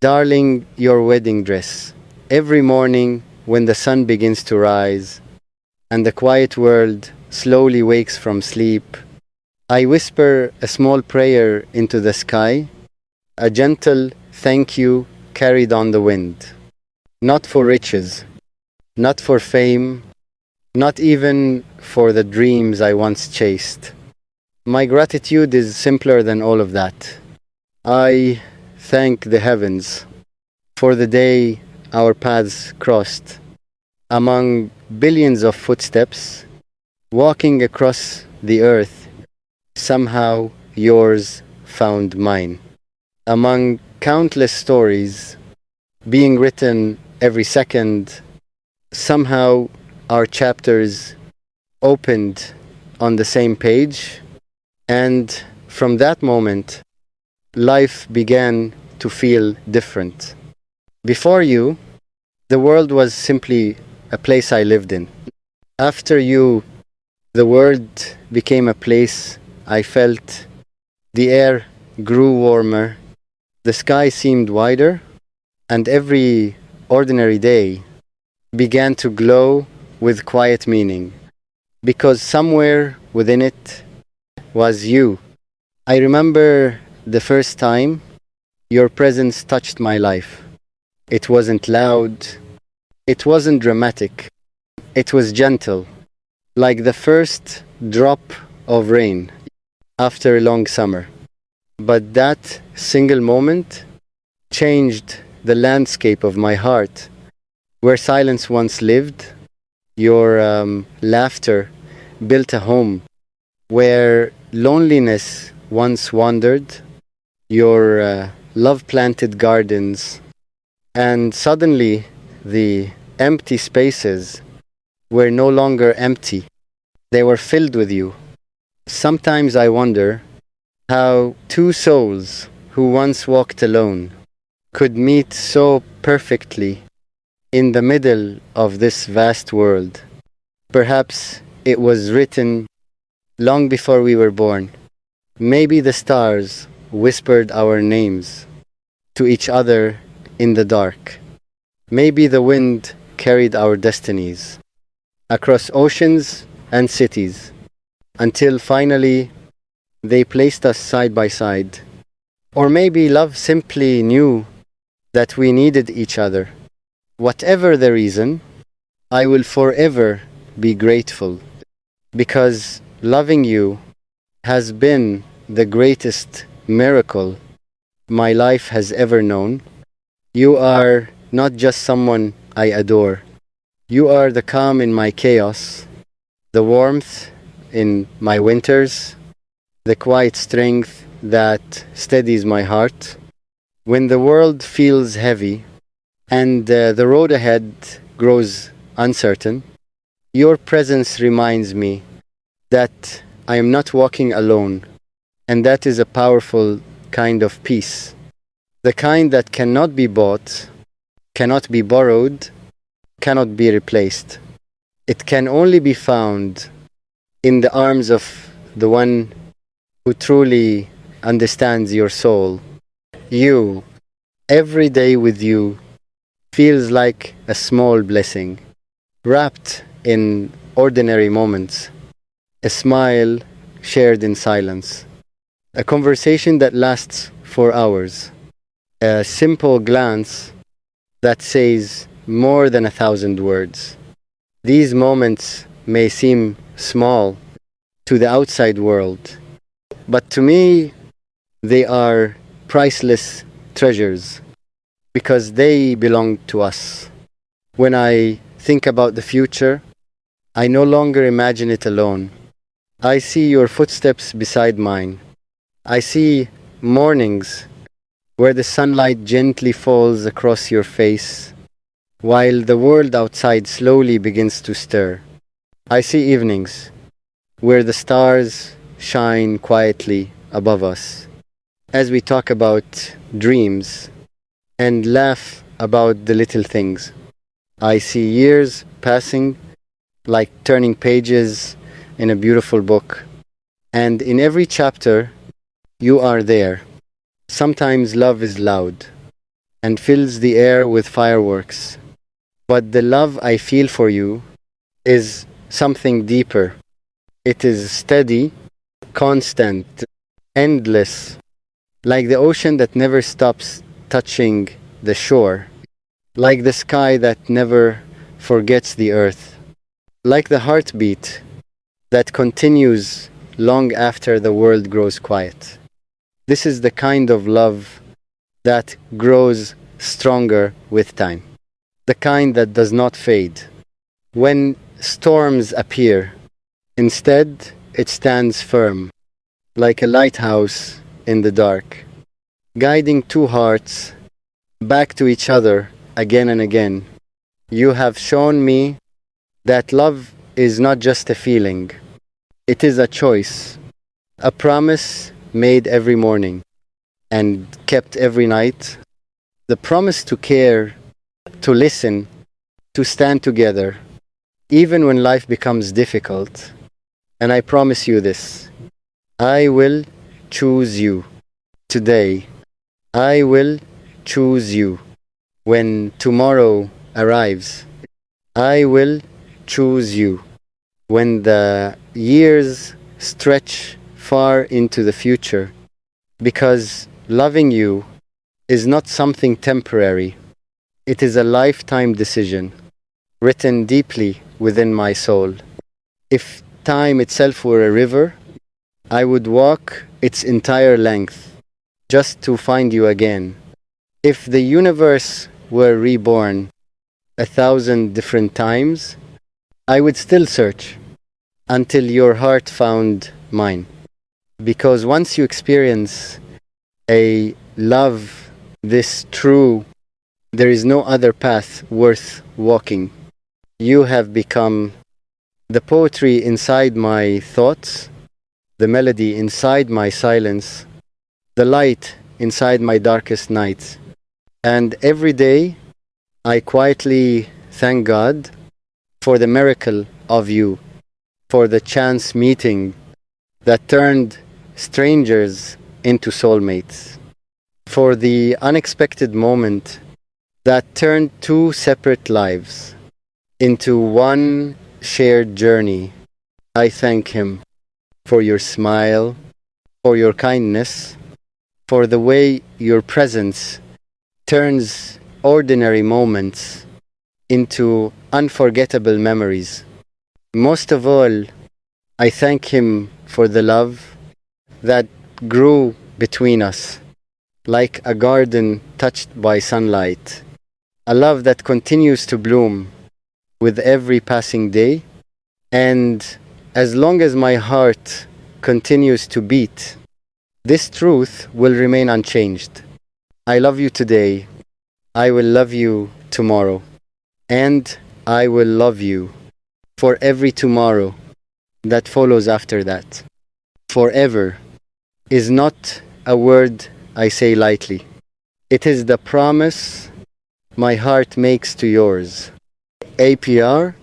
Darling, your wedding dress. Every morning when the sun begins to rise and the quiet world slowly wakes from sleep, I whisper a small prayer into the sky, a gentle thank you carried on the wind. Not for riches, not for fame, not even for the dreams I once chased. My gratitude is simpler than all of that. I thank the heavens for the day our paths crossed. Among billions of footsteps, walking across the earth, somehow yours found mine. Among countless stories being written every second, somehow our chapters opened on the same page, and from that moment, life began to feel different. Before you, the world was simply a place I lived in. After you, the world became a place I felt. The air grew warmer, the sky seemed wider, and every ordinary day began to glow with quiet meaning, because somewhere within it was you. I remember the first time your presence touched my life. It wasn't loud, it wasn't dramatic, it was gentle, like the first drop of rain after a long summer. But that single moment changed the landscape of my heart. Where silence once lived, your laughter built a home. Where loneliness once wandered, your love planted gardens. And suddenly, the empty spaces were no longer empty. They were filled with you. Sometimes I wonder how two souls who once walked alone could meet so perfectly in the middle of this vast world. Perhaps it was written long before we were born. Maybe the stars whispered our names to each other in the dark. Maybe the wind carried our destinies across oceans and cities until finally they placed us side by side. Or maybe love simply knew that we needed each other. Whatever the reason, I will forever be grateful because loving you has been the greatest miracle my life has ever known. You are not just someone I adore. You are the calm in my chaos, the warmth in my winters, the quiet strength that steadies my heart. When the world feels heavy and the road ahead grows uncertain, your presence reminds me that I am not walking alone, and that is a powerful kind of peace. The kind that cannot be bought, cannot be borrowed, cannot be replaced. It can only be found in the arms of the one who truly understands your soul. You, every day with you, feels like a small blessing, wrapped in ordinary moments, a smile shared in silence, a conversation that lasts for hours, a simple glance that says more than 1,000 words. These moments may seem small to the outside world, but to me, they are priceless treasures because they belong to us. When I think about the future, I no longer imagine it alone. I see your footsteps beside mine. I see mornings where the sunlight gently falls across your face while the world outside slowly begins to stir. I see evenings where the stars shine quietly above us as we talk about dreams and laugh about the little things. I see years passing like turning pages in a beautiful book, and in every chapter, you are there. Sometimes love is loud, and fills the air with fireworks. But the love I feel for you is something deeper. It is steady, constant, endless, like the ocean that never stops touching the shore, like the sky that never forgets the earth, like the heartbeat that continues long after the world grows quiet. This is the kind of love that grows stronger with time, the kind that does not fade. When storms appear, instead it stands firm, like a lighthouse in the dark, guiding two hearts back to each other again and again. You have shown me that love is not just a feeling, it is a choice, a promise made every morning and kept every night, the promise to care, to listen, to stand together, even when life becomes difficult. And I promise you this: I will choose you today. I will choose you when tomorrow arrives. I will choose you when the years stretch far into the future. Because loving you is not something temporary, it is a lifetime decision written deeply within my soul. If time itself were a river, I would walk its entire length just to find you again. If the universe were reborn 1,000 different times, I would still search until your heart found mine. Because once you experience a love this true, there is no other path worth walking. You have become the poetry inside my thoughts, the melody inside my silence, the light inside my darkest nights. And every day I quietly thank God for the miracle of you, for the chance meeting that turned strangers into soulmates, for the unexpected moment that turned two separate lives into one shared journey. I thank Him for your smile, for your kindness, for the way your presence turns ordinary moments into unforgettable memories. Most of all, I thank Him for the love that grew between us, like a garden touched by sunlight, a love that continues to bloom with every passing day. And as long as my heart continues to beat, this truth will remain unchanged. I love you today, I will love you tomorrow, and I will love you for every tomorrow that follows after that. Forever is not a word I say lightly. It is the promise my heart makes to yours. APR